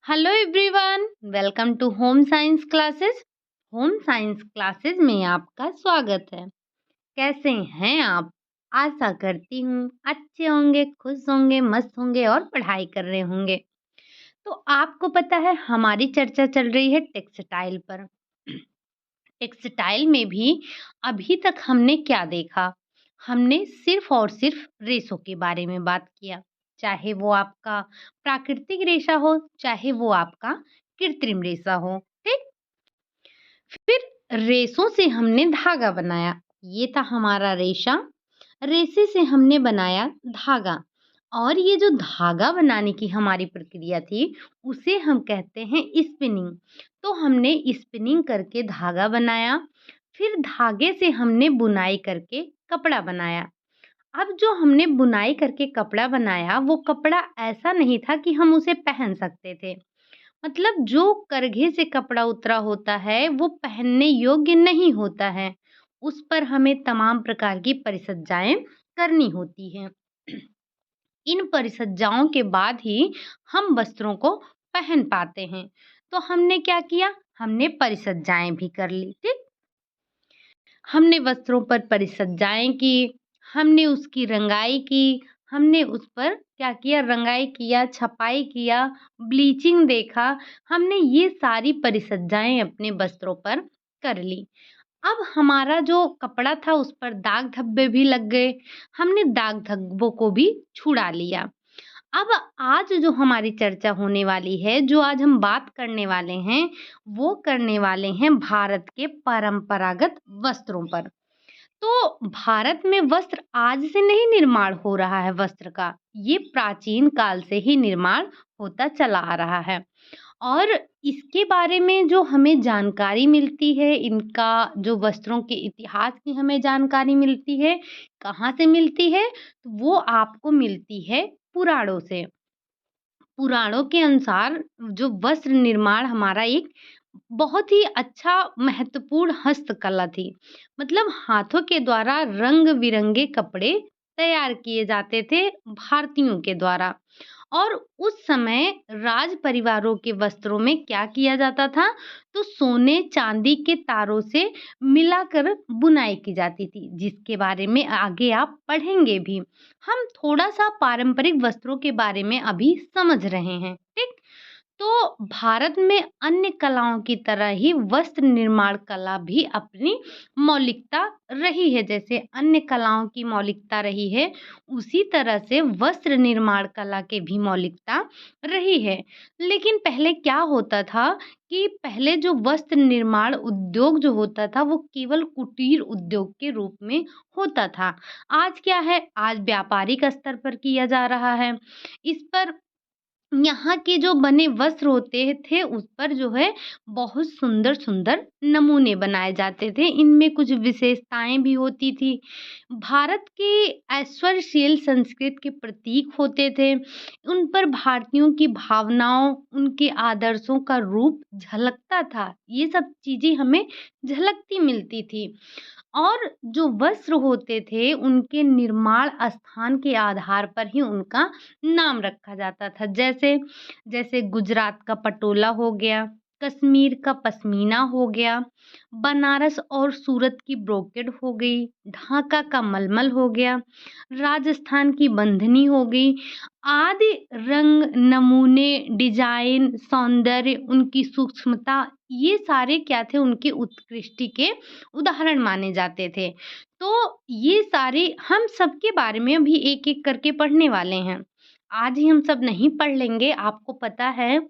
Hello everyone, welcome to home science classes. Home science classes में आपका स्वागत है। कैसे हैं आप? आशा करती हूँ अच्छे होंगे, खुश होंगे, मस्त होंगे और पढ़ाई कर रहे होंगे। तो आपको पता है हमारी चर्चा चल रही है टेक्सटाइल पर। टेक्सटाइल में भी अभी तक हमने क्या देखा? हमने सिर्फ और सिर्फ रेशों के बारे में बात किया, चाहे वो आपका प्राकृतिक रेशा हो, चाहे वो आपका कृत्रिम रेशा हो, ठीक? फिर रेशों से हमने धागा बनाया, ये था हमारा रेशा। रेशे से हमने बनाया धागा, और ये जो धागा बनाने की हमारी प्रक्रिया थी, उसे हम कहते हैं स्पिनिंग। तो हमने स्पिनिंग करके धागा बनाया, फिर धागे से हमने बुनाई करके कपड़ा बनाया। अब जो हमने बुनाई करके कपड़ा बनाया, वो कपड़ा ऐसा नहीं था कि हम उसे पहन सकते थे। मतलब जो करघे से कपड़ा उतरा होता है, वो पहनने योग्य नहीं होता है। उस पर हमें तमाम प्रकार की परिसज्जाएँ करनी होती हैं। इन परिसज्जाओं के बाद ही हम वस्त्रों को पहन पाते हैं। तो हमने क्या किया? हमने परिसज्जाएँ भी कर ली, ठीक? हमने वस्त्रों पर परिसज्जाएँ की, हमने उसकी रंगाई की, हमने उस पर क्या किया? रंगाई किया, छपाई किया, ब्लीचिंग देखा, हमने ये सारी परिसज्जाएँ अपने वस्त्रों पर कर ली। अब हमारा जो कपड़ा था उस पर दाग धब्बे भी लग गए, हमने दाग धब्बों को भी छुड़ा लिया। अब आज जो हमारी चर्चा होने वाली है, जो आज हम बात करने वाले हैं, वो करने वाले हैं भारत के परंपरागत वस्त्रों पर। तो भारत में वस्त्र आज से नहीं निर्माण हो रहा है वस्त्र का, ये प्राचीन काल से ही निर्माण होता चला आ रहा है। और इसके बारे में जो हमें जानकारी मिलती है, इनका जो वस्त्रों के इतिहास की हमें जानकारी मिलती है, कहाँ से मिलती है? तो वो आपको मिलती है पुराणों से। पुराणों के अनुसार जो वस्त्र निर्माण हमारा एक बहुत ही अच्छा महत्वपूर्ण हस्तकला थी। मतलब हाथों के द्वारा रंग-बिरंगे कपड़े तैयार किए जाते थे भारतीयों के द्वारा। और उस समय राज परिवारों के वस्त्रों में क्या किया जाता था? तो सोने चांदी के तारों से मिलाकर बुनाई की जाती थी, जिसके बारे में आगे आप पढ़ेंगे भी। हम थोड़ा-सा पारंपरिक वस्त्रों के बारे में अभी समझ रहे हैं, ठीक? तो भारत में अन्य कलाओं की तरह ही वस्त्र निर्माण कला भी अपनी मौलिकता रही है। जैसे अन्य कलाओं की मौलिकता रही है, उसी तरह से वस्त्र निर्माण कला की भी मौलिकता रही है। लेकिन पहले क्या होता था कि पहले जो वस्त्र निर्माण उद्योग जो होता था, वो केवल कुटीर उद्योग के रूप में होता था। आज क्या है? आज व्यापारिक स्तर पर किया जा रहा है। इस पर यहाँ के जो बने वस्त्र होते थे, उस पर जो है बहुत सुंदर-सुंदर नमूने बनाए जाते थे। इनमें कुछ विशेषताएँ भी होती थी। भारत के ऐश्वर्यशील संस्कृति के प्रतीक होते थे। उन पर भारतीयों की भावनाओं, उनके आदर्शों का रूप झलकता था। ये सब चीज़ें हमें झलकती मिलती थी। और जो वस्त्र होते थे, उनके निर्माण स्थान के आधार पर ही उनका नाम रखा जाता था। जैसे जैसे गुजरात का पटोला हो गया, कश्मीर का पश्मीना हो गया, बनारस और सूरत की ब्रोकेड हो गई, ढाका का मलमल हो गया, राजस्थान की बंधनी हो गई, आदि रंग, नमूने, डिज़ाइन, सौंदर्य, उनकी सूक्ष्मता, ये सारे क्या थे? उनकी उत्कृष्टि के उदाहरण माने जाते थे। तो ये सारे हम सबके बारे में भी एक-एक करके पढ़ने वाले हैं। आज ही हम सब नहीं पढ़ लेंगे, आपको पता है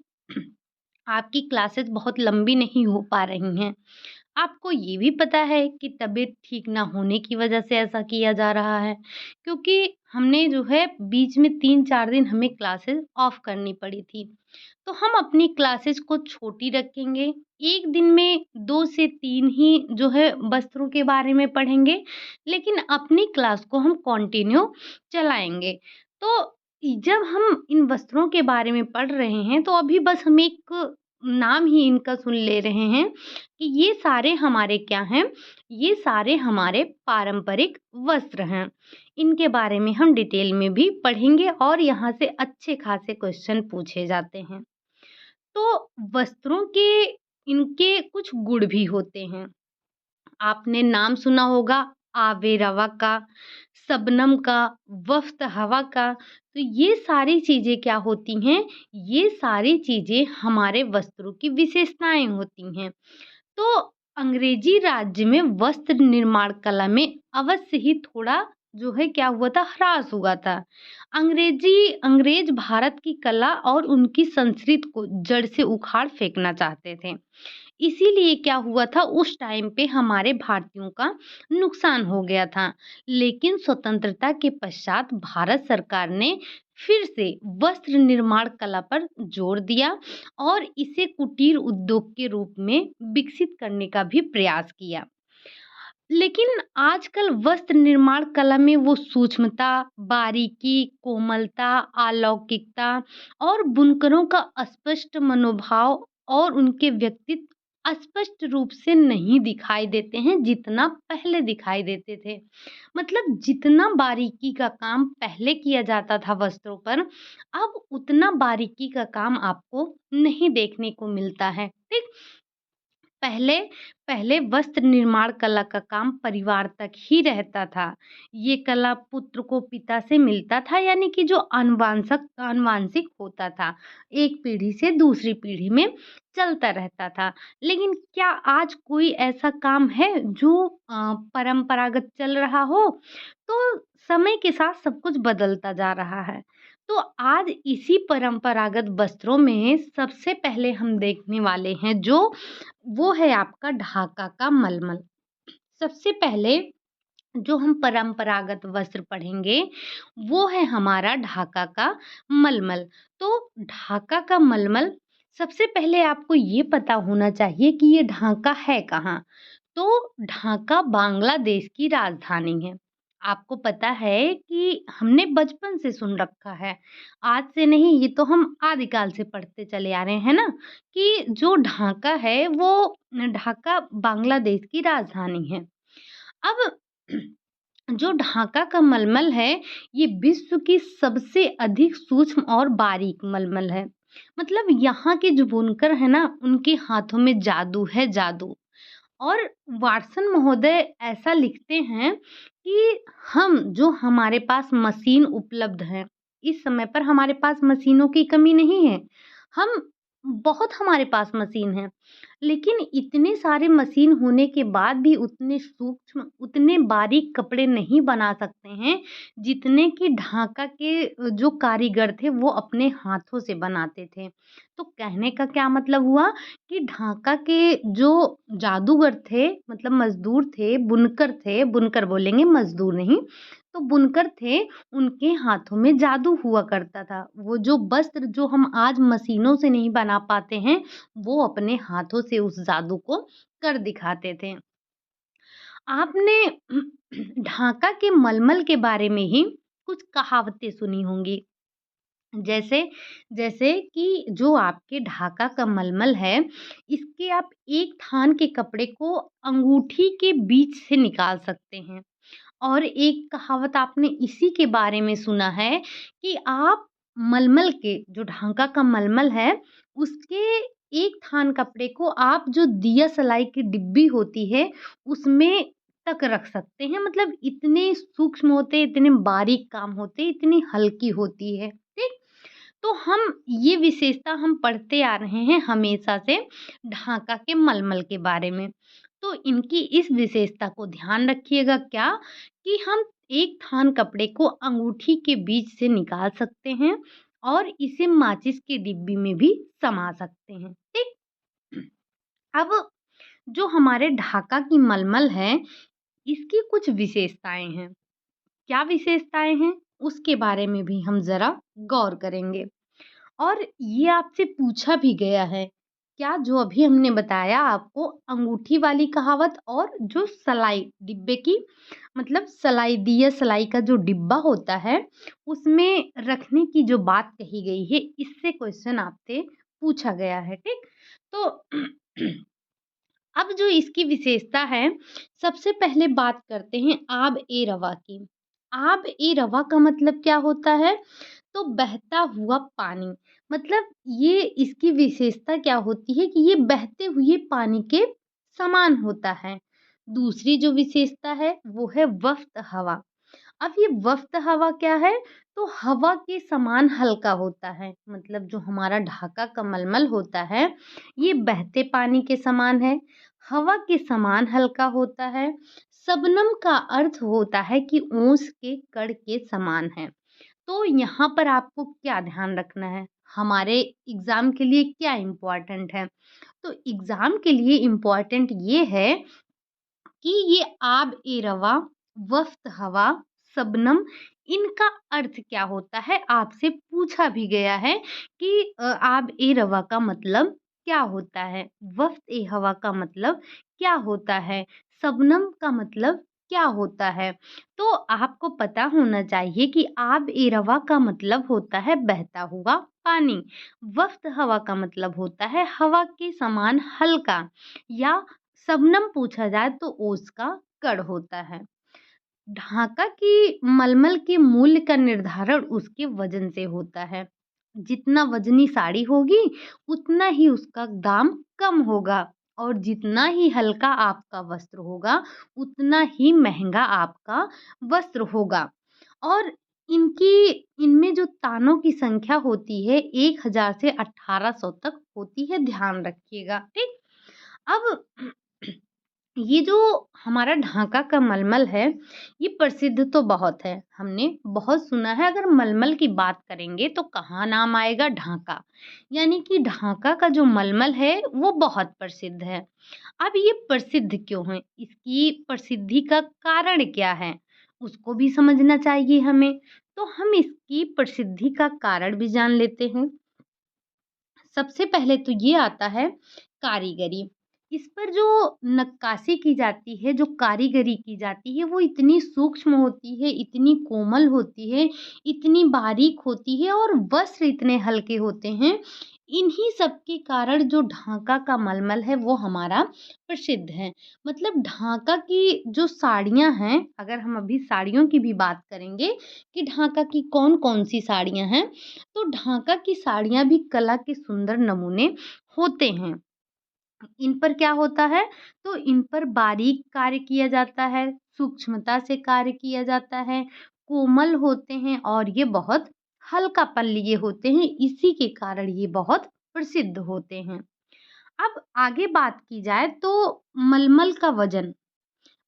आपकी क्लासेस बहुत लंबी नहीं हो पा रही हैं। आपको ये भी पता है कि तबीयत ठीक ना होने की वजह से ऐसा किया जा रहा है, क्योंकि हमने जो है बीच में 3-4 दिन हमें क्लासेस ऑफ करनी पड़ी थी। तो हम अपनी क्लासेस को छोटी रखेंगे, 1 दिन में 2 से 3 ही जो है वस्त्रों के बारे में पढ़ेंगे, लेकिन अपनी क्लास को हम कंटिन्यू चलाएँगे। तो जब हम इन वस्त्रों के बारे में पढ़ रहे हैं, तो अभी बस हम एक नाम ही इनका सुन ले रहे हैं कि ये सारे हमारे क्या हैं? ये सारे हमारे पारंपरिक वस्त्र हैं। इनके बारे में हम डिटेल में भी पढ़ेंगे और यहाँ से अच्छे खासे क्वेश्चन पूछे जाते हैं। तो वस्त्रों के इनके कुछ गुण भी होते हैं। आपने नाम सुना होगा आबे रवा का, शबनम का, वफ्त हवा का। तो ये सारी चीज़ें क्या होती हैं? ये सारी चीज़ें हमारे वस्त्रों की विशेषताएँ होती हैं। तो अंग्रेजी राज्य में वस्त्र निर्माण कला में अवश्य ही थोड़ा जो है क्या हुआ था, ह्रास हुआ था। अंग्रेज भारत की कला और उनकी संस्कृति को जड़ से उखाड़ फेंकना चाहते थे। इसीलिए क्या हुआ था, उस टाइम पे हमारे भारतीयों का नुकसान हो गया था। लेकिन स्वतंत्रता के पश्चात भारत सरकार ने फिर से वस्त्र निर्माण कला पर जोर दिया और इसे कुटीर उद्योग के रूप में विकसित करने का भी प्रयास किया। लेकिन आजकल वस्त्र निर्माण कला में वो सूक्ष्मता, बारीकी, कोमलता, अलौकिकता और बुनकरों का स्पष्ट मनोभाव और उनके व्यक्तित्व स्पष्ट रूप से नहीं दिखाई देते हैं, जितना पहले दिखाई देते थे। मतलब जितना बारीकी का काम पहले किया जाता था वस्त्रों पर, अब उतना बारीकी का काम आपको नहीं देखने को मिलता है। ठीक? पहले पहले वस्त्र निर्माण कला का काम परिवार तक ही रहता था। ये कला पुत्र को पिता से मिलता था, यानी कि जो आनुवांशिक होता था, एक पीढ़ी से दूसरी पीढ़ी में चलता रहता था। लेकिन क्या आज कोई ऐसा काम है जो परंपरागत चल रहा हो? तो समय के साथ सब कुछ बदलता जा रहा है। तो आज इसी परंपरागत वस्त्रों में सबसे पहले हम देखने वाले हैं जो वो है आपका ढाका का मलमल। सबसे पहले जो हम परंपरागत वस्त्र पढ़ेंगे, वो है हमारा ढाका का मलमल। तो ढाका का मलमल, सबसे पहले आपको ये पता होना चाहिए कि ये ढाका है कहाँ? तो ढाका बांग्लादेश की राजधानी है। आपको पता है कि हमने बचपन से सुन रखा है, आज से नहीं, ये तो हम आदिकाल से पढ़ते चले आ रहे हैं ना, कि जो ढाका है वो ढाका बांग्लादेश की राजधानी है। अब जो ढाका का मलमल है, ये विश्व की सबसे अधिक सूक्ष्म और बारीक मलमल है। मतलब यहाँ के जो बुनकर है ना, उनके हाथों में जादू है, जादू। और वाटसन महोदय ऐसा लिखते हैं कि हम जो हमारे पास मशीन उपलब्ध है, इस समय पर हमारे पास मशीनों की कमी नहीं है। हम बहुत हमारे पास मशीन है, लेकिन इतने सारे मशीन होने के बाद भी उतने सूक्ष्म, उतने बारीक कपड़े नहीं बना सकते हैं, जितने कि ढाका के जो कारीगर थे वो अपने हाथों से बनाते थे। तो कहने का क्या मतलब हुआ कि ढाका के जो जादूगर थे, मतलब मज़दूर थे, बुनकर बोलेंगे, मज़दूर नहीं, तो बुनकर थे, उनके हाथों में जादू हुआ करता था। वो जो वस्त्र जो हम आज मशीनों से नहीं बना पाते हैं, वो अपने हाथों से उस जादू को कर दिखाते थे। आपने ढाका के मलमल के बारे में ही कुछ कहावतें सुनी होंगी। जैसे जैसे कि जो आपके ढाका का मलमल है, इसके आप एक थान के कपड़े को अंगूठी के बीच से निकाल सकते हैं। और एक कहावत आपने इसी के बारे में सुना है कि आप मलमल के जो ढाका का मलमल है, उसके एक थान कपड़े को आप जो दिया सलाई की डिब्बी होती है, उसमें तक रख सकते हैं। मतलब इतने सूक्ष्म होते, इतने बारीक काम होते, इतनी हल्की होती है। ठीक? तो हम ये विशेषता हम पढ़ते आ रहे हैं हमेशा से ढाका के मलमल के बारे में। तो इनकी इस विशेषता को ध्यान रखिएगा क्या, कि हम एक थान कपड़े को अंगूठी के बीच से निकाल सकते हैं और इसे माचिस की डिब्बी में भी समा सकते हैं। ठीक? अब जो हमारे ढाका की मलमल है, इसकी कुछ विशेषताएं हैं। क्या विशेषताएं हैं, उसके बारे में भी हम जरा गौर करेंगे। और ये आपसे पूछा भी गया है, क्या जो अभी हमने बताया आपको अंगूठी वाली कहावत और जो सलाई डिब्बे की, मतलब सलाई, दिया सलाई का जो डिब्बा होता है, उसमें रखने की जो बात कही गई है, इससे क्वेश्चन आपसे पूछा गया है। ठीक? तो अब जो इसकी विशेषता है, सबसे पहले बात करते हैं आब ए रवा की। आब ए रवा का मतलब क्या होता है? तो बहता हुआ पानी। मतलब ये इसकी विशेषता क्या होती है कि ये बहते हुए पानी के समान होता है। दूसरी जो विशेषता है वो है वफ्त हवा। अब ये वफ्त हवा क्या है? तो हवा के समान हल्का होता है। मतलब जो हमारा ढाका का मलमल होता है, ये बहते पानी के समान है, हवा के समान हल्का होता है। शबनम का अर्थ होता है कि ओस के कण के समान है। तो यहाँ पर आपको क्या ध्यान रखना है? हमारे एग्ज़ाम के लिए क्या इम्पोर्टेंट है? तो एग्ज़ाम के लिए इम्पोर्टेंट ये है कि ये आब-ए-रवा, वफ़्त हवा, शबनम इनका अर्थ क्या होता है? आपसे पूछा भी गया है कि आब-ए-रवा का मतलब क्या होता है? वफ़्त-ए-हवा का मतलब क्या होता है? शबनम का मतलब क्या होता है? तो आपको पता होना चाहिए कि आब-ए-रवा का मतलब होता है बहता हुआ पानी। वफ़्त हवा का मतलब होता है हवा के समान हल्का या शबनम पूछा जाए तो ओस का कण होता है। ढाका की मलमल के मूल्य का निर्धारण उसके वजन से होता है। जितना वजनी साड़ी होगी उतना ही उसका दाम कम होगा और जितना ही हल्का आपका वस्त्र होगा उतना ही महंगा आपका वस्त्र होगा। और इनकी इनमें जो तानों की संख्या होती है 1000 से 1800 तक होती है, ध्यान रखिएगा, ठीक? अब ये जो हमारा ढाका का मलमल है, ये प्रसिद्ध तो बहुत है। हमने बहुत सुना है, अगर मलमल की बात करेंगे तो कहाँ नाम आएगा? ढाका। यानी कि ढाका का जो मलमल है वो बहुत प्रसिद्ध है। अब ये प्रसिद्ध क्यों है? इसकी प्रसिद्धि का कारण क्या है? उसको भी समझना चाहिए हमें। तो हम इसकी प्रसिद्धि का कारण भी जान लेते हैं। सबसे पहले तो ये आता है कारीगरी। इस पर जो नक्काशी की जाती है, जो कारीगरी की जाती है, वो इतनी सूक्ष्म होती है, इतनी कोमल होती है, इतनी बारीक होती है और वस्त्र इतने हल्के होते हैं। इन्हीं सब के कारण जो ढाका का मलमल है, वो हमारा प्रसिद्ध है। मतलब ढाका की जो साड़ियाँ हैं, अगर हम अभी साड़ियों की भी बात करेंगे कि ढाका की कौन-कौन सी साड़ियाँ हैं, तो ढाका की साड़ियाँ भी कला के सुंदर नमूने होते हैं। इन पर क्या होता है? तो इन पर बारीक कार्य किया जाता है, सूक्ष्मता से कार्य किया जाता है, कोमल होते हैं और ये बहुत हल्कापन लिए होते हैं, इसी के कारण ये बहुत प्रसिद्ध होते हैं। अब आगे बात की जाए तो मलमल का वज़न।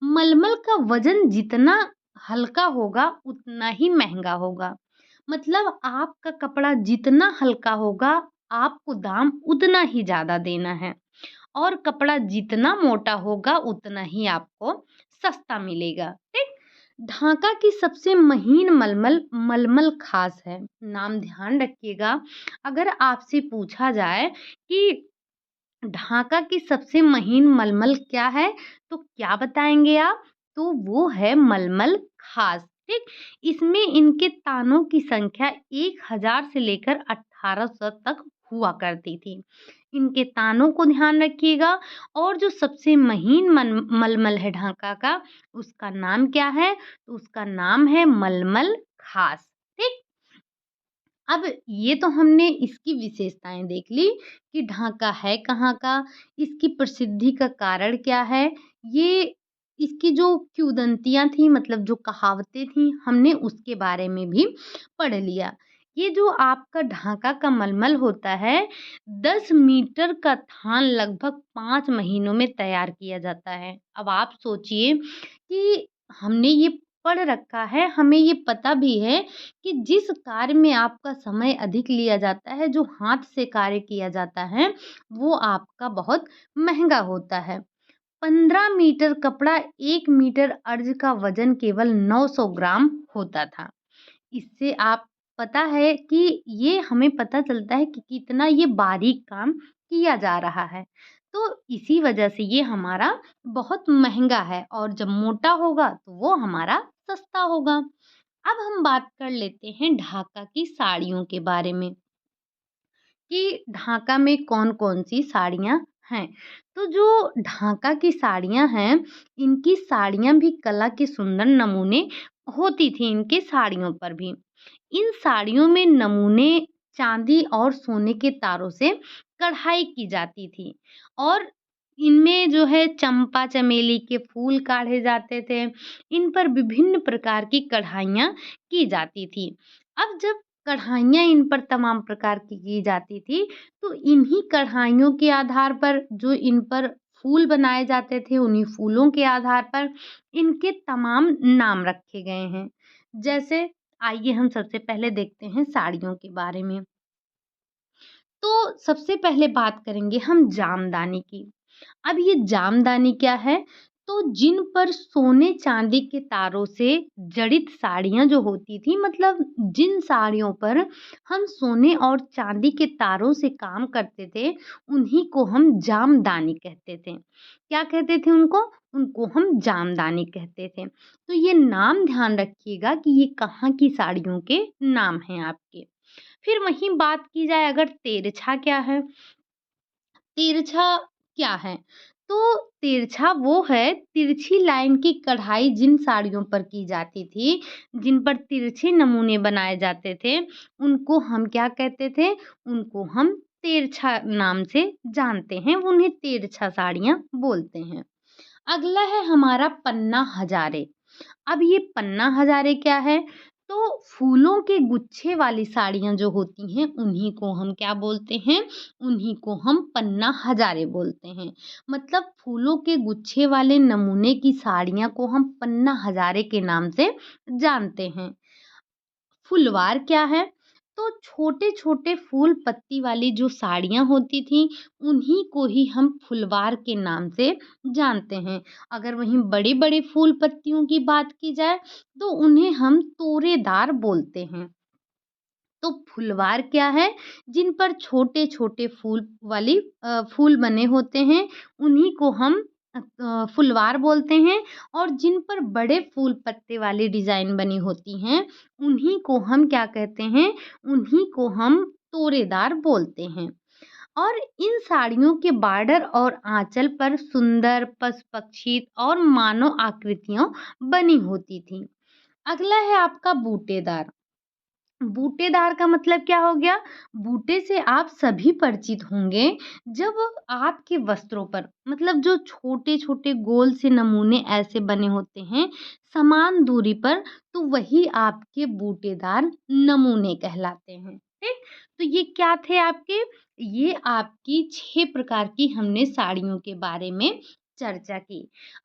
मलमल का वज़न जितना हल्का होगा, उतना ही महँगा होगा। मतलब आपका कपड़ा जितना हल्का होगा, आपको दाम उतना ही ज़्यादा देना है और कपड़ा जितना मोटा होगा, उतना ही आपको सस्ता मिलेगा, ठीक? ढाका की सबसे महीन मलमल, मलमल ख़ास है। नाम ध्यान रखिएगा, अगर आपसे पूछा जाए कि ढाका की सबसे महीन मलमल क्या है? तो क्या बताएँगे आप? तो वो है मलमल ख़ास, ठीक? इसमें इनके तानों की संख्या 1000 से लेकर 1800 तक हुआ करती थी। इनके तानों को ध्यान रखिएगा और जो सबसे महीन मलमल है ढाका का, उसका नाम क्या है? तो उसका नाम है मलमल ख़ास, ठीक? अब ये तो हमने इसकी विशेषताएँ देख ली कि ढाका है कहाँ का, इसकी प्रसिद्धि का कारण क्या है, ये इसकी जो किंवदंतियाँ थी, मतलब जो कहावतें थीं, हमने उसके बारे में भी पढ़ लिया। ये जो आपका ढाका का मलमल होता है, 10 मीटर का थान लगभग 5 महीनों में तैयार किया जाता है। अब आप सोचिए कि हमने ये पढ़ रखा है, हमें ये पता भी है कि जिस कार्य में आपका समय अधिक लिया जाता है, जो हाथ से कार्य किया जाता है, वो आपका बहुत महँगा होता है। 15 मीटर कपड़ा 1 मीटर अर्ज का वज़न केवल 900 ग्राम होता था। इससे आप पता है कि ये हमें पता चलता है कि कितना ये बारीक काम किया जा रहा है। तो इसी वजह से ये हमारा बहुत महँगा है और जब मोटा होगा तो वो हमारा सस्ता होगा। अब हम बात कर लेते हैं ढाका की साड़ियों के बारे में कि ढाका में कौन-कौन सी साड़ियाँ हैं। तो जो ढाका की साड़ियाँ हैं, इनकी साड़ियाँ भी कला के सुंदर नमूने होती थी इनके साड़ियों पर भी। इन साड़ियों में नमूने चांदी और सोने के तारों से कढ़ाई की जाती थी और इनमें जो है चंपा चमेली के फूल काढ़े जाते थे। इन पर विभिन्न प्रकार की कढ़ाइयाँ की जाती थी। अब जब कढ़ाइयाँ इन पर तमाम प्रकार की जाती थी, तो इन्हीं कढ़ाइयों के आधार पर जो इन पर फूल बनाए जाते थे, उन्हीं फूलों के आधार पर इनके तमाम नाम रखे गए हैं। जैसे आइए हम सबसे पहले देखते हैं साड़ियों के बारे में। तो सबसे पहले बात करेंगे हम जामदानी की। अब ये जामदानी क्या है? तो जिन पर सोने चांदी के तारों से जड़ित साड़ियाँ जो होती थी, मतलब जिन साड़ियों पर हम सोने और चांदी के तारों से काम करते थे, उन्हीं को हम जामदानी कहते थे। क्या कहते थे उनको? उनको हम जामदानी कहते थे। तो ये नाम ध्यान रखिएगा कि ये कहाँ की साड़ियों के नाम हैं आपके। फिर वहीं बात की जाए अगर तेरछा क्या है? तिरछा क्या है? तो तिरछा वो है तिरछी लाइन की कढ़ाई जिन साड़ियों पर की जाती थी, जिन पर तिरछे नमूने बनाए जाते थे, उनको हम क्या कहते थे? उनको हम तिरछा नाम से जानते हैं, उन्हें तिरछा साड़ियाँ बोलते हैं। अगला है हमारा पन्ना हज़ारे। अब ये पन्ना हज़ारे क्या है? तो फूलों के गुच्छे वाली साड़ियाँ जो होती हैं, उन्हीं को हम क्या बोलते हैं? उन्हीं को हम पन्ना हज़ारे बोलते हैं। मतलब फूलों के गुच्छे वाले नमूने की साड़ियाँ को हम पन्ना हज़ारे के नाम से जानते हैं। फुलवार क्या है? तो छोटे-छोटे फूल पत्ती वाली जो साड़ियाँ होती थीं, उन्हीं को ही हम फुलवार के नाम से जानते हैं। अगर वहीं बड़े-बड़े फूल पत्तियों की बात की जाए, तो उन्हें हम तोरेदार बोलते हैं। तो फुलवार क्या है? जिन पर छोटे-छोटे फूल बने होते हैं, उन्हीं को हम फुलवार बोलते हैं और जिन पर बड़े फूल पत्ते वाली डिज़ाइन बनी होती हैं, उन्हीं को हम क्या कहते हैं? उन्हीं को हम तोरेदार बोलते हैं। और इन साड़ियों के बॉर्डर और आँचल पर सुंदर पशु-पक्षी और मानव आकृतियाँ बनी होती थीं। अगला है आपका बूटेदार। बूटेदार का मतलब क्या हो गया? बूटे से आप सभी परिचित होंगे जब आपके वस्त्रों पर मतलब जो छोटे-छोटे गोल से नमूने ऐसे बने होते हैं समान दूरी पर, तो वही आपके बूटेदार नमूने कहलाते हैं। ठीक? तो ये क्या थे आपके? ये आपकी 6 प्रकार की हमने साड़ियों के बारे में चर्चा की।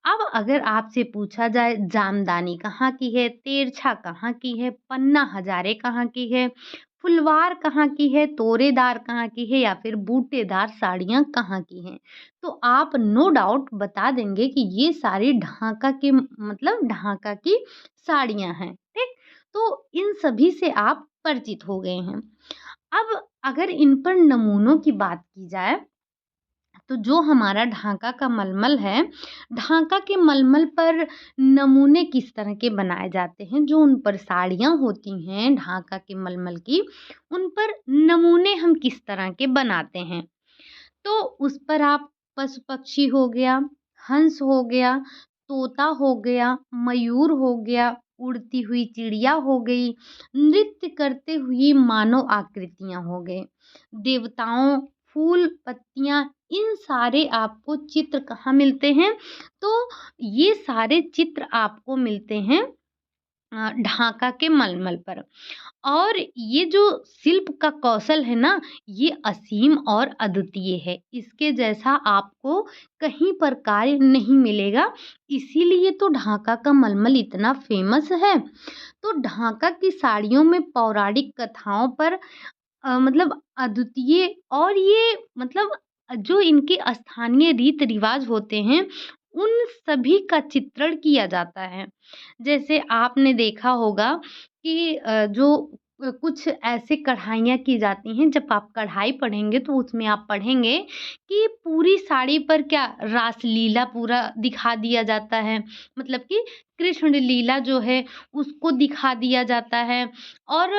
अब अगर आपसे पूछा जाए जामदानी कहाँ की है, तेरछा कहाँ की है, पन्ना हज़ारे कहाँ की है, फुलवार कहाँ की है, तोरेदार कहाँ की है या फिर बूटेदार साड़ियाँ कहाँ की हैं, तो आप नो डाउट बता देंगे कि ये सारी ढाका के मतलब ढाका की साड़ियाँ हैं, ठीक? तो इन सभी से आप परिचित हो गए हैं। अब अगर इन पर नमूनों की बात की जाए तो जो हमारा ढाका का मलमल है, ढाका के मलमल पर नमूने किस तरह के बनाए जाते हैं, जो उन पर साड़ियाँ होती हैं ढाका के मलमल की, उन पर नमूने हम किस तरह के बनाते हैं। तो उस पर आप पशु-पक्षी हो गया, हंस हो गया, तोता हो गया, मयूर हो गया, उड़ती हुई चिड़िया हो गई, नृत्य करते हुई मानव आकृतियाँ हो गए, देवताओं, फूल, पत्तियाँ इन सारे आपको चित्र कहाँ मिलते हैं? तो ये सारे चित्र आपको मिलते हैं ढाका के मलमल पर। और ये जो शिल्प का कौशल है ना, ये असीम और अद्वितीय है। इसके जैसा आपको कहीं पर कार्य नहीं मिलेगा, इसीलिए तो ढाका का मलमल इतना फ़ेमस है। तो ढाका की साड़ियों में पौराणिक कथाओं पर मतलब अद्वितीय और ये मतलब जो इनके स्थानीय रीत-रिवाज होते हैं, उन सभी का चित्रण किया जाता है। जैसे आपने देखा होगा कि कुछ ऐसे कढ़ाइयाँ की जाती हैं, जब आप कढ़ाई पढ़ेंगे तो उसमें आप पढ़ेंगे कि पूरी साड़ी पर क्या रासलीला पूरा दिखा दिया जाता है। मतलब कि कृष्ण लीला जो है उसको दिखा दिया जाता है और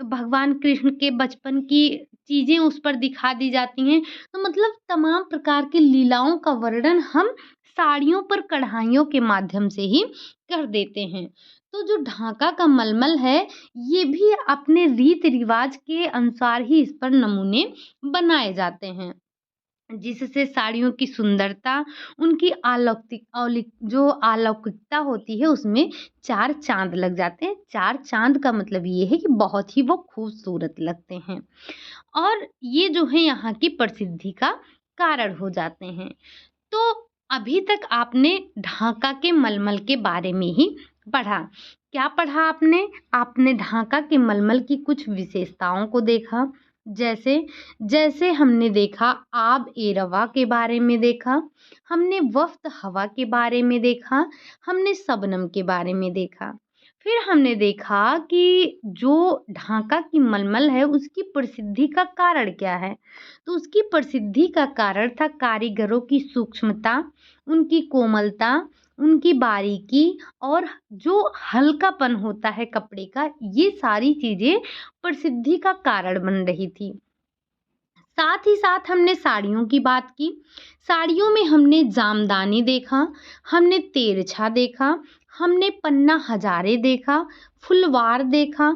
भगवान कृष्ण के बचपन की चीज़ें उस पर दिखा दी जाती हैं। तो मतलब तमाम प्रकार की लीलाओं का वर्णन हम साड़ियों पर कढ़ाइयों के माध्यम से ही कर देते हैं। तो जो ढाका का मलमल है, ये भी अपने रीति रिवाज के अनुसार ही इस पर नमूने बनाए जाते हैं, जिससे साड़ियों की सुंदरता, उनकी अलौकिकता होती है, उसमें 4 चाँद लग जाते हैं। 4 चाँद का मतलब ये है कि बहुत ही वो खूबसूरत लगते हैं और ये जो है यहाँ की प्रसिद्धि का कारण हो जाते हैं। तो अभी तक आपने ढाका के मलमल के बारे में ही पढ़ा। क्या पढ़ा आपने? आपने ढाका के मलमल की कुछ विशेषताओं को देखा। जैसे जैसे हमने देखा आब ए रवा के बारे में देखा, हमने वफ़्त हवा के बारे में देखा, हमने शबनम के बारे में देखा। फिर हमने देखा कि जो ढाका की मलमल है उसकी प्रसिद्धि का कारण क्या है? तो उसकी प्रसिद्धि का कारण था कारीगरों की सूक्ष्मता, उनकी कोमलता, उनकी बारीकी और जो हल्कापन होता है कपड़े का, ये सारी चीज़ें प्रसिद्धि का कारण बन रही थी। साथ ही साथ हमने साड़ियों की बात की। साड़ियों में हमने जामदानी देखा, हमने तेरछा देखा, हमने पन्ना हजारे देखा, फुलवार देखा,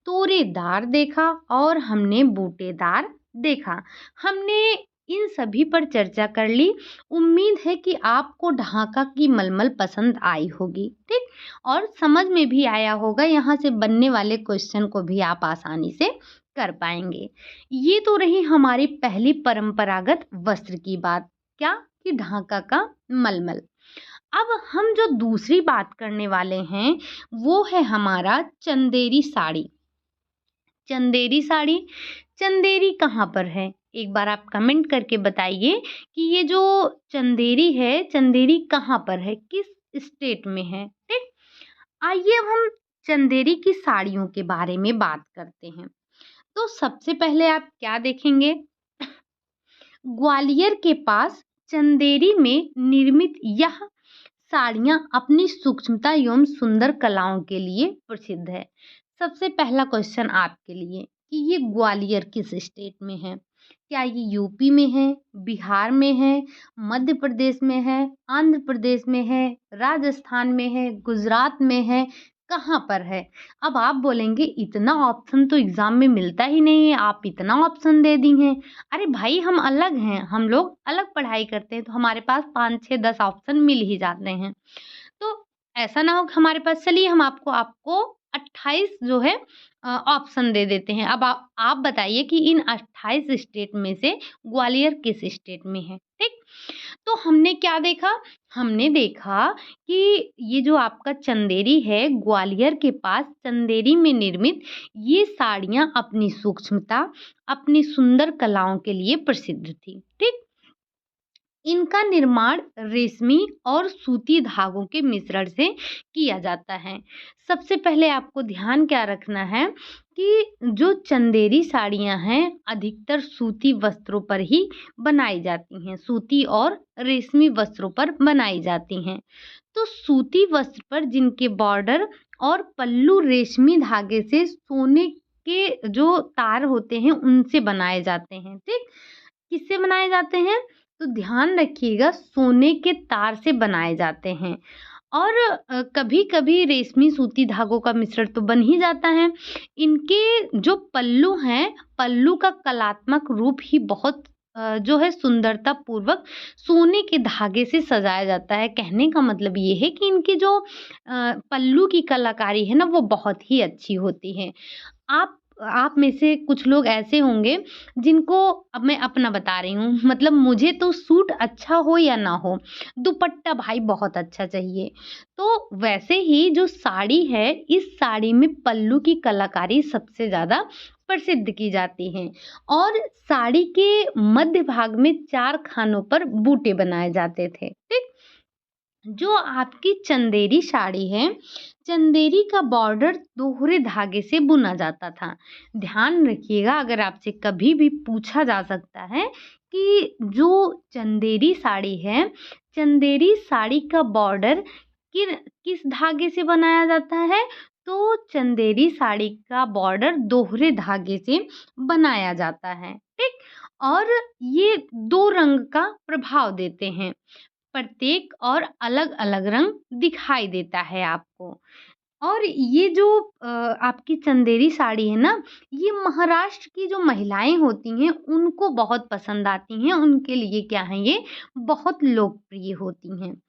तोरेदार देखा और हमने बूटेदार देखा। हमने इन सभी पर चर्चा कर ली। उम्मीद है कि आपको ढाका की मलमल पसंद आई होगी, ठीक? और समझ में भी आया होगा, यहाँ से बनने वाले क्वेश्चन को भी आप आसानी से कर पाएँगे। ये तो रही हमारी पहली परंपरागत वस्त्र की बात, क्या? कि ढाका का मलमल। अब हम जो दूसरी बात करने वाले हैं, वो है हमारा चंदेरी साड़ी। चंदेरी साड़ी, चंदेरी कहाँ पर है? एक बार आप कमेंट करके बताइए कि ये जो चंदेरी है, चंदेरी कहाँ पर है? किस स्टेट में है? ठीक? आइए अब हम चंदेरी की साड़ियों के बारे में बात करते हैं। तो सबसे पहले आप क्या देखेंगे? ग्वालियर के पास चंदेरी में निर्मित यह साड़ियाँ अपनी सूक्ष्मता एवं सुंदर कलाओं के लिए प्रसिद्ध है। सबसे पहला क्वेश्चन आपके लिए कि ये ग्वालियर किस स्टेट में है? क्या ये यूपी में है, बिहार में है, मध्य प्रदेश में है, आंध्र प्रदेश में है, राजस्थान में है, गुजरात में है, कहाँ पर है? अब आप बोलेंगे इतना ऑप्शन तो एग्जाम में मिलता ही नहीं है, आप इतना ऑप्शन दे दी हैं। अरे भाई, हम अलग हैं, हम लोग अलग पढ़ाई करते हैं, तो हमारे पास 5, 6, 10 ऑप्शन मिल ही जाते हैं। तो ऐसा ना हो कि हमारे पास, चलिए हम आपको आपको 28 जो है ऑप्शन दे देते हैं। अब आप बताइए कि इन 28 स्टेट में से ग्वालियर किस स्टेट में है, ठीक? तो हमने क्या देखा? हमने देखा कि ये जो आपका चंदेरी है, ग्वालियर के पास चंदेरी में निर्मित ये साड़ियाँ अपनी सूक्ष्मता, अपनी सुंदर कलाओं के लिए प्रसिद्ध थी, ठीक? इनका निर्माण रेशमी और सूती धागों के मिश्रण से किया जाता है। सबसे पहले आपको ध्यान क्या रखना है कि जो चंदेरी साड़ियाँ हैं, अधिकतर सूती वस्त्रों पर ही बनाई जाती हैं, सूती और रेशमी वस्त्रों पर बनाई जाती हैं। तो सूती वस्त्र पर जिनके बॉर्डर और पल्लू रेशमी धागे से सोने के जो तार होते हैं, उनसे बनाए जाते हैं, ठीक? किससे बनाए जाते हैं? तो ध्यान रखिएगा, सोने के तार से बनाए जाते हैं और कभी-कभी रेशमी सूती धागों का मिश्रण तो बन ही जाता है। इनके जो पल्लू हैं, पल्लू का कलात्मक रूप ही बहुत जो है सुंदरता पूर्वक सोने के धागे से सजाया जाता है। कहने का मतलब ये है कि इनकी जो पल्लू की कलाकारी है ना, वो बहुत ही अच्छी होती है। आप में से कुछ लोग ऐसे होंगे जिनको, अब मैं अपना बता रही हूँ, मतलब मुझे तो सूट अच्छा हो या ना हो, दुपट्टा भाई बहुत अच्छा चाहिए। तो वैसे ही जो साड़ी है, इस साड़ी में पल्लू की कलाकारी सबसे ज़्यादा प्रसिद्ध की जाती है और साड़ी के मध्य भाग में 4 खानों पर बूटे बनाए जाते थे, ठीक? जो आपकी चंदेरी साड़ी है, चंदेरी का बॉर्डर दोहरे धागे से बुना जाता था। ध्यान रखिएगा, अगर आपसे कभी भी पूछा जा सकता है कि जो चंदेरी साड़ी है, चंदेरी साड़ी का बॉर्डर किस धागे से बनाया जाता है? तो चंदेरी साड़ी का बॉर्डर दोहरे धागे से बनाया जाता है, ठीक? और ये 2 रंग का प्रभाव देते हैं। प्रत्येक और अलग-अलग रंग दिखाई देता है आपको। और ये जो आपकी चंदेरी साड़ी है ना, ये महाराष्ट्र की जो महिलाएँ होती हैं, उनको बहुत पसंद आती हैं। उनके लिए क्या है ये, बहुत लोकप्रिय होती हैं।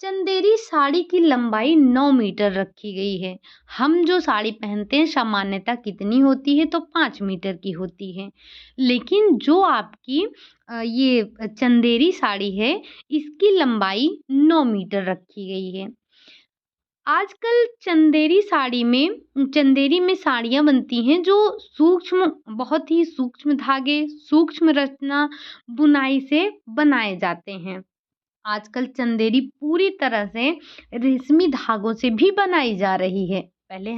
चंदेरी साड़ी की लंबाई 9 मीटर रखी गई है। हम जो साड़ी पहनते हैं सामान्यतः कितनी होती है, तो 5 मीटर की होती है। लेकिन जो आपकी ये चंदेरी साड़ी है, इसकी लंबाई 9 मीटर रखी गई है। आजकल चंदेरी में साड़ियाँ बनती हैं जो बहुत ही सूक्ष्म धागे, सूक्ष्म रचना, बुनाई से बनाए जाते हैं। आजकल चंदेरी पूरी तरह से रेशमी धागों से भी बनाई जा रही है। पहले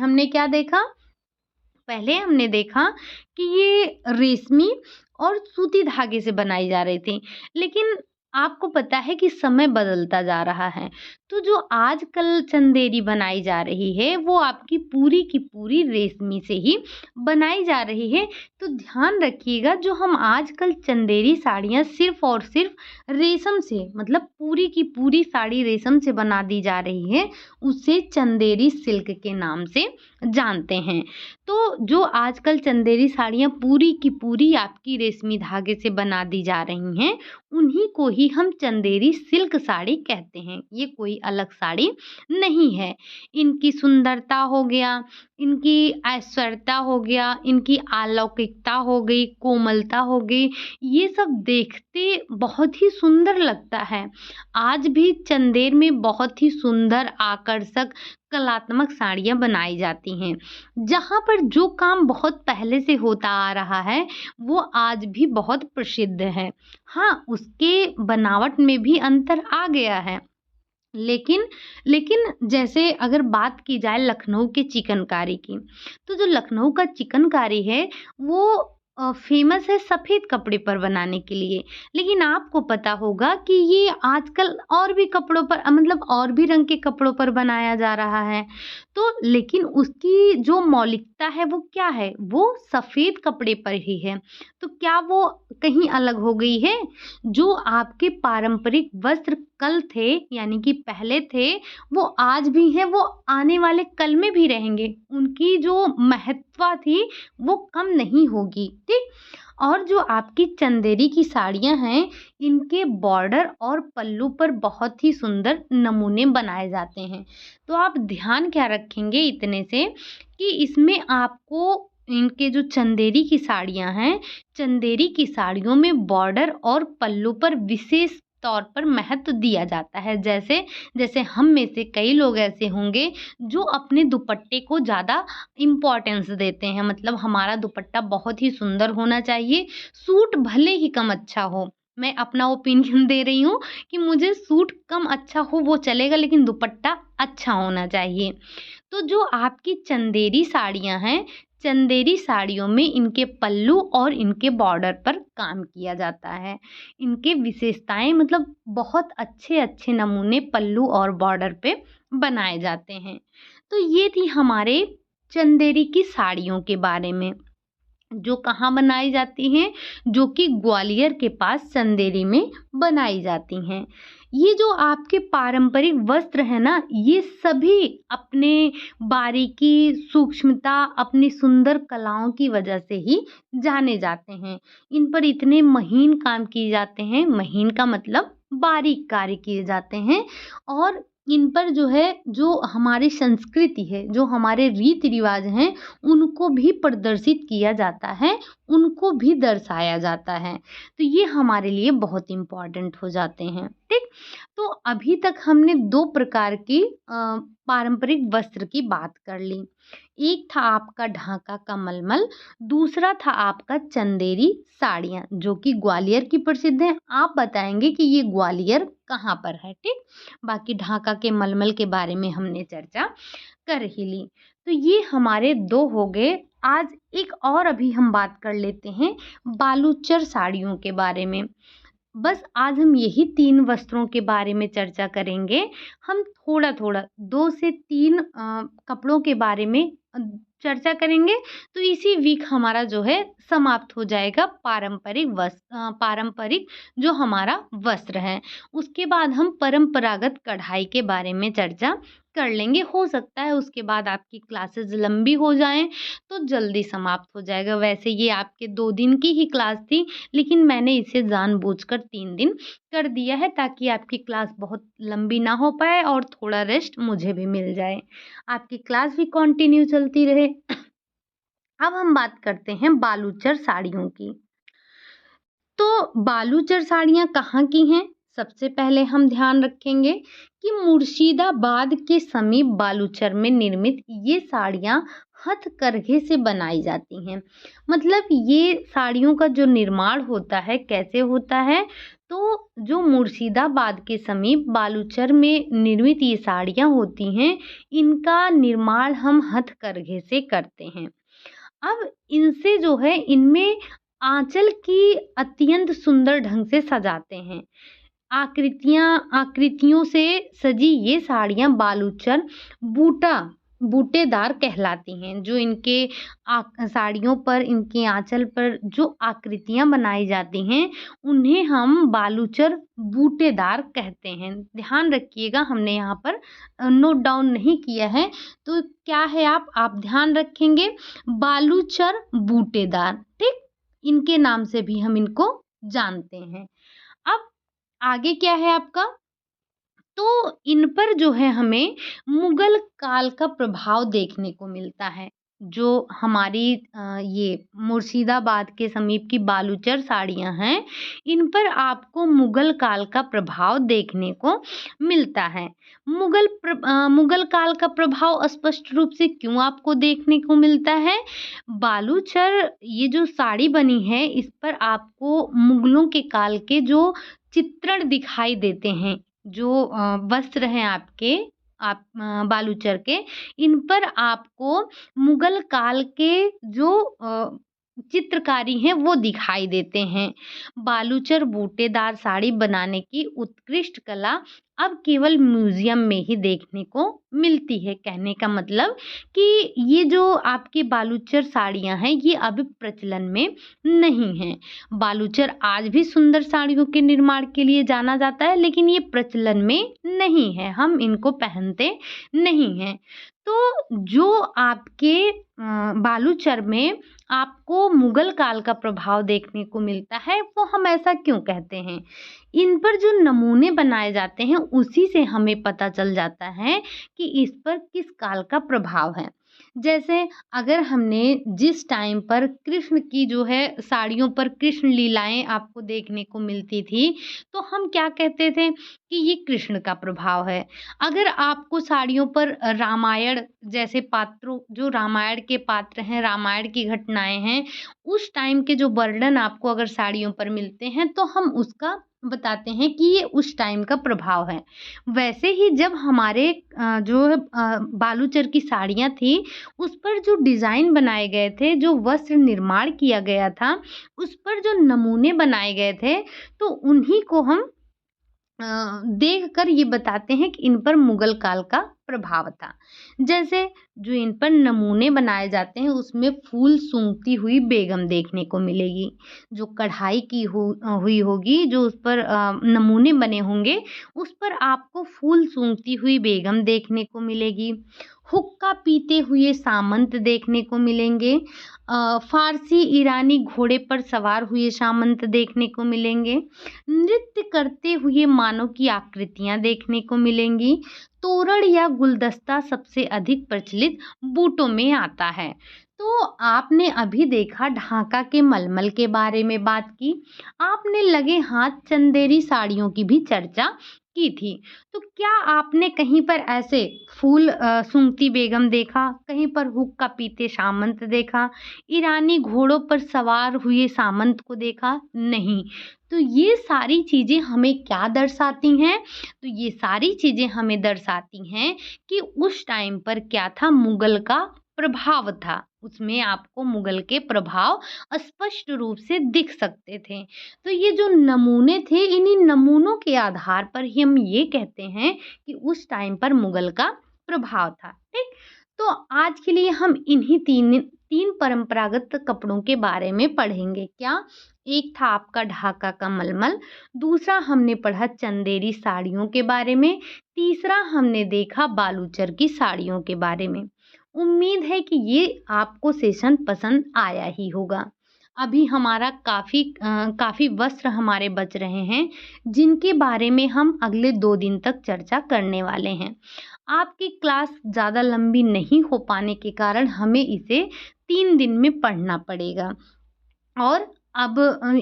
हमने देखा कि ये रेशमी और सूती धागे से बनाई जा रही थी। लेकिन आपको पता है कि समय बदलता जा रहा है। तो जो आजकल चंदेरी बनाई जा रही है, वो आपकी पूरी की पूरी रेशमी से ही बनाई जा रही है। तो ध्यान रखिएगा, जो हम आजकल चंदेरी साड़ियाँ सिर्फ़ और सिर्फ़ रेशम से, मतलब पूरी की पूरी साड़ी रेशम से बना दी जा रही है, उसे चंदेरी सिल्क के नाम से जानते हैं। तो जो आजकल चंदेरी साड़ियाँ पूरी की पूरी आपकी रेशमी धागे से बना दी जा रही हैं, उन्हीं को ही हम चंदेरी सिल्क साड़ी कहते हैं। ये कोई अलग साड़ी नहीं है। इनकी सुंदरता हो गया, इनकी ऐश्वर्यता हो गया, इनकी अलौकिकता हो गई, कोमलता हो गई, ये सब देखते बहुत ही सुंदर लगता है। आज भी चंदेर में बहुत ही सुंदर, आकर्षक, कलात्मक साड़ियाँ बनाई जाती हैं। जहाँ पर जो काम बहुत पहले से होता आ रहा है, वो आज भी बहुत प्रसिद्ध है। हाँ, उसके बनावट में भी अंतर आ गया है। लेकिन लेकिन जैसे अगर बात की जाए लखनऊ के चिकनकारी की, तो जो लखनऊ का चिकनकारी है, वो फ़ेमस है सफ़ेद कपड़े पर बनाने के लिए। लेकिन आपको पता होगा कि ये आजकल और भी कपड़ों पर मतलब और भी रंग के कपड़ों पर बनाया जा रहा है। तो लेकिन उसकी जो मौलिकता है वो क्या है? वो सफ़ेद कपड़े पर ही है। तो क्या वो कहीं अलग हो गई है? जो आपके पारंपरिक वस्त्र कल थे, यानी कि पहले थे, वो आज भी हैं, वो आने वाले कल में भी रहेंगे। उनकी जो महत्ता थी, वो कम नहीं होगी, ठीक? और जो आपकी चंदेरी की साड़ियाँ हैं, इनके बॉर्डर और पल्लू पर बहुत ही सुंदर नमूने बनाए जाते हैं। तो आप ध्यान क्या रखेंगे इतने से, कि इसमें आपको इनके जो चंदेरी की साड़ियाँ हैं, चंदेरी की साड़ियों में बॉर्डर और पल्लू पर विशेष तौर पर महत्व दिया जाता है। जैसे जैसे हम में से कई लोग ऐसे होंगे जो अपने दुपट्टे को ज़्यादा इम्पोर्टेंस देते हैं, मतलब हमारा दुपट्टा बहुत ही सुंदर होना चाहिए, सूट भले ही कम अच्छा हो। मैं अपना ओपिनियन दे रही हूँ कि मुझे सूट कम अच्छा हो वो चलेगा, लेकिन दुपट्टा अच्छा होना चाहिए। तो जो आपकी चंदेरी साड़ियाँ हैं, चंदेरी साड़ियों में इनके पल्लू और इनके बॉर्डर पर काम किया जाता है। इनके विशेषताएँ, मतलब बहुत अच्छे-अच्छे नमूने पल्लू और बॉर्डर पे बनाए जाते हैं। तो ये थी हमारे चंदेरी की साड़ियों के बारे में। जो कहाँ बनाई जाती हैं, जो कि ग्वालियर के पास चंदेरी में बनाई जाती हैं। ये जो आपके पारंपरिक वस्त्र हैं ना, ये सभी अपने बारीकी, सूक्ष्मता, अपनी सुंदर कलाओं की वजह से ही जाने जाते हैं। इन पर इतने महीन काम किए जाते हैं, महीन का मतलब बारीक कार्य किए जाते हैं, और इन पर जो है, जो हमारी संस्कृति है, जो हमारे रीति-रिवाज हैं, उनको भी प्रदर्शित किया जाता है, उनको भी दर्शाया जाता है। तो ये हमारे लिए बहुत इम्पोर्टेंट हो जाते हैं, ठीक? तो अभी तक हमने 2 प्रकार की पारंपरिक वस्त्र की बात कर ली। एक था आपका ढाका का मलमल, दूसरा था आपका चंदेरी साड़ियाँ, जो कि ग्वालियर की प्रसिद्ध हैं। आप बताएँगे कि ये ग्वालियर कहाँ पर है, ठीक? बाकी ढाका के मलमल के बारे में हमने चर्चा कर ही ली। तो ये हमारे 2 हो गए। आज एक और अभी हम बात कर लेते हैं बालूचर साड़ियों के बारे में। बस आज हम यही 3 वस्त्रों के बारे में चर्चा करेंगे। हम थोड़ा-थोड़ा 2 से 3 कपड़ों के बारे में चर्चा करेंगे। तो इसी वीक हमारा जो है समाप्त हो जाएगा पारंपरिक जो हमारा वस्त्र है। उसके बाद हम परंपरागत कढ़ाई के बारे में चर्चा कर लेंगे। हो सकता है उसके बाद आपकी क्लासेस लंबी हो जाएँ तो जल्दी समाप्त हो जाएगा। वैसे ये आपके 2 दिन की ही क्लास थी, लेकिन मैंने इसे जानबूझकर 3 दिन कर दिया है ताकि आपकी क्लास बहुत लंबी ना हो पाए और थोड़ा रेस्ट मुझे भी मिल जाए। आपकी क्लास भी कंटिन्यू चलती रहे। अब हम बात करते हैं बालूचर साड़ियों की। तो बालूचर साड़ियाँ कहाँ की हैं? सबसे पहले हम ध्यान रखेंगे कि मुर्शिदाबाद के समीप बालूचर में निर्मित ये साड़ियाँ हथकरघे से बनाई जाती हैं। मतलब ये साड़ियों का जो निर्माण होता है कैसे होता है? तो जो मुर्शिदाबाद के समीप बालूचर में निर्मित ये साड़ियाँ होती हैं, इनका निर्माण हम हथकरघे से करते हैं। अब इनसे जो है इनमें आँचल की अत्यंत सुंदर ढंग से सजाते हैं। आकृतियों से सजी ये साड़ियाँ बालूचर बूटेदार कहलाती हैं। जो इनके साड़ियों पर, इनके आँचल पर जो आकृतियाँ बनाई जाती हैं, उन्हें हम बालूचर बूटेदार कहते हैं। ध्यान रखिएगा, हमने यहाँ पर नोट डाउन नहीं किया है, तो क्या है आप ध्यान रखेंगे, बालूचर बूटेदार, ठीक? इनके नाम से भी हम इनको जानते हैं। अब आगे क्या है आपका? तो इन पर जो है हमें मुगल काल का प्रभाव देखने को मिलता है। जो हमारी ये मुर्शिदाबाद के समीप की बालूचर साड़ियाँ हैं, इन पर आपको मुगल काल का प्रभाव देखने को मिलता है। मुगल काल का प्रभाव स्पष्ट रूप से क्यों आपको देखने को मिलता है? बालूचर ये जो साड़ी बनी है, इस पर आपको मुगलों के काल के जो चित्रण दिखाई देते हैं, जो वस्त्र हैं आपके बालूचर के, इन पर आपको मुगल काल के जो चित्रकारी हैं वो दिखाई देते हैं। बालूचर बूटेदार साड़ी बनाने की उत्कृष्ट कला अब केवल म्यूजियम में ही देखने को मिलती है। कहने का मतलब कि ये जो आपकी बालूचर साड़ियाँ हैं, ये अभी प्रचलन में नहीं हैं। बालूचर आज भी सुंदर साड़ियों के निर्माण के लिए जाना जाता है, लेकिन ये प्रचलन में नहीं है, हम इनको पहनते नहीं हैं। तो जो आपके बालूचर में आपको मुगल काल का प्रभाव देखने को मिलता है, वो हम ऐसा क्यों कहते हैं? इन पर जो नमूने बनाए जाते हैं, उसी से हमें पता चल जाता है कि इस पर किस काल का प्रभाव है। जैसे अगर हमने जिस टाइम पर कृष्ण की जो है साड़ियों पर कृष्ण लीलाएँ आपको देखने को मिलती थी, तो हम क्या कहते थे कि ये कृष्ण का प्रभाव है। अगर आपको साड़ियों पर रामायण जैसे पात्रों, जो रामायण के पात्र हैं, रामायण की घटनाएँ हैं, उस टाइम के जो वर्णन आपको अगर साड़ियों पर मिलते हैं, तो हम उसका बताते हैं कि ये उस टाइम का प्रभाव है। वैसे ही जब हमारे जो है बालूचर की साड़ियाँ थी, उस पर जो डिज़ाइन बनाए गए थे, जो वस्त्र निर्माण किया गया था, उस पर जो नमूने बनाए गए थे, तो उन्हीं को हम देखकर ये बताते हैं कि इन पर मुगल काल का प्रभाव था। जैसे जो इन पर नमूने बनाए जाते हैं, उसमें फूल सूंघती हुई बेगम देखने को मिलेगी। जो कढ़ाई की हुई होगी, जो उस पर नमूने बने होंगे, उस पर आपको फूल सूंघती हुई बेगम देखने को मिलेगी। हुक्का पीते हुए सामंत देखने को मिलेंगे। फारसी ईरानी घोड़े पर सवार हुए सामंत देखने को मिलेंगे। नृत्य करते हुए मानव की आकृतियाँ देखने को मिलेंगी। तोरण या गुलदस्ता सबसे अधिक प्रचलित बूटों में आता है। तो आपने अभी देखा ढाका के मलमल के बारे में बात की, आपने लगे हाथ चंदेरी साड़ियों की भी चर्चा की थी। तो क्या आपने कहीं पर ऐसे फूल सूंघती बेगम देखा, कहीं पर हुक्का पीते सामंत देखा, ईरानी घोड़ों पर सवार हुए सामंत को देखा? नहीं। तो ये सारी चीज़ें हमें क्या दर्शाती हैं? तो ये सारी चीज़ें हमें दर्शाती हैं कि उस टाइम पर क्या था, मुगल का प्रभाव था। उसमें आपको मुगल के प्रभाव स्पष्ट रूप से दिख सकते थे। तो ये जो नमूने थे, इन्हीं नमूनों के आधार पर ही हम ये कहते हैं कि उस टाइम पर मुगल का प्रभाव था। ठीक? तो आज के लिए हम इन्हीं तीन परंपरागत कपड़ों के बारे में पढ़ेंगे। क्या? एक था आपका ढाका का मलमल, दूसरा हमने पढ़ा चंदेरी साड़ियों के बारे में, तीसरा हमने देखा बालूचर की साड़ियों के बारे में। उम्मीद है कि ये आपको सेशन पसंद आया ही होगा। अभी हमारा काफ़ी वस्त्र हमारे बच रहे हैं, जिनके बारे में हम अगले 2 दिन तक चर्चा करने वाले हैं। आपकी क्लास ज़्यादा लंबी नहीं हो पाने के कारण हमें इसे 3 दिन में पढ़ना पड़ेगा और अब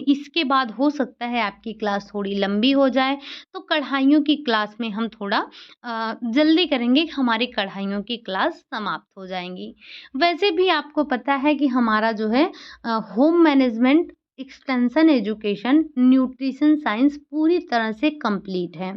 इसके बाद हो सकता है आपकी क्लास थोड़ी लंबी हो जाए, तो कढ़ाइयों की क्लास में हम थोड़ा जल्दी करेंगे, हमारी कढ़ाइयों की क्लास समाप्त हो जाएँगी। वैसे भी आपको पता है कि हमारा जो है home management, extension education, nutrition science पूरी तरह से कंप्लीट है।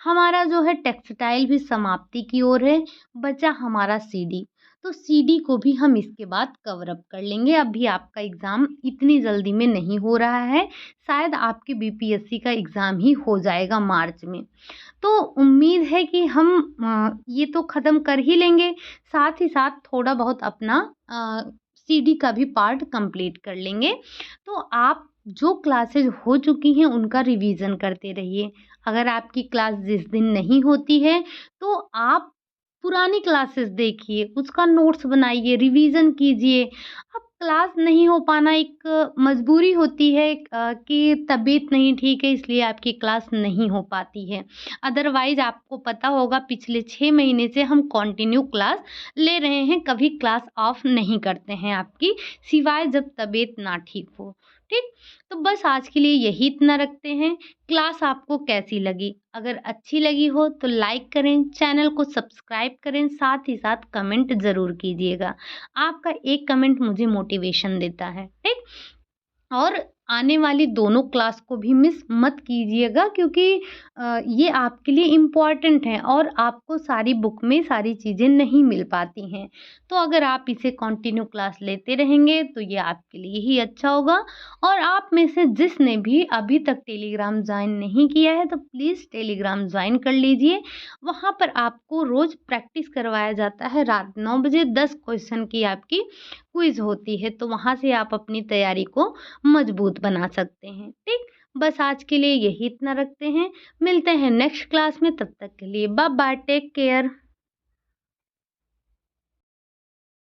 हमारा जो है टेक्सटाइल भी समाप्ति की ओर है, बचा हमारा सीडी। तो सीडी को भी हम इसके बाद कवर अप कर लेंगे। अभी आपका एग्ज़ाम इतनी जल्दी में नहीं हो रहा है, शायद आपके बीपीएससी का एग्ज़ाम ही हो जाएगा मार्च में। तो उम्मीद है कि हम ये तो ख़त्म कर ही लेंगे, साथ ही साथ थोड़ा बहुत अपना सीडी का भी पार्ट कंप्लीट कर लेंगे। तो आप जो क्लासेस हो चुकी हैं उनका रिवीज़न करते रहिए। अगर आपकी क्लास जिस दिन नहीं होती है, तो आप पुरानी क्लासेस देखिए, उसका नोट्स बनाइए, रिवीज़न कीजिए। अब क्लास नहीं हो पाना एक मजबूरी होती है कि तबीयत नहीं ठीक है इसलिए आपकी क्लास नहीं हो पाती है। अदरवाइज़ आपको पता होगा पिछले 6 महीने से हम कंटिन्यू क्लास ले रहे हैं, कभी क्लास ऑफ नहीं करते हैं आपकी, सिवाय जब तबीयत ना ठीक हो। ठीक? तो बस आज के लिए यही इतना रखते हैं। क्लास आपको कैसी लगी? अगर अच्छी लगी हो तो लाइक करें, चैनल को सब्सक्राइब करें, साथ ही साथ कमेंट ज़रूर कीजिएगा। आपका एक कमेंट मुझे मोटिवेशन देता है, ठीक? और आने वाली दोनों क्लास को भी मिस मत कीजिएगा क्योंकि ये आपके लिए इम्पोर्टेंट है और आपको सारी बुक में सारी चीज़ें नहीं मिल पाती हैं। तो अगर आप इसे कंटिन्यू क्लास लेते रहेंगे तो ये आपके लिए ही अच्छा होगा और आप में से जिसने भी अभी तक टेलीग्राम जॉइन नहीं किया है तो प्लीज़ टेलीग्राम जॉइन कर लीजिए। वहाँ पर आपको रोज़ प्रैक्टिस करवाया जाता है रात 9 बजे 10 क्वेश्चन की आपकी क्विज़ होती है, तो वहाँ से आप अपनी तैयारी को मजबूत बना सकते हैं, ठीक? बस आज के लिए यही इतना रखते हैं, मिलते हैं नेक्स्ट क्लास में, तब तक के लिए बाय बाय, टेक केयर।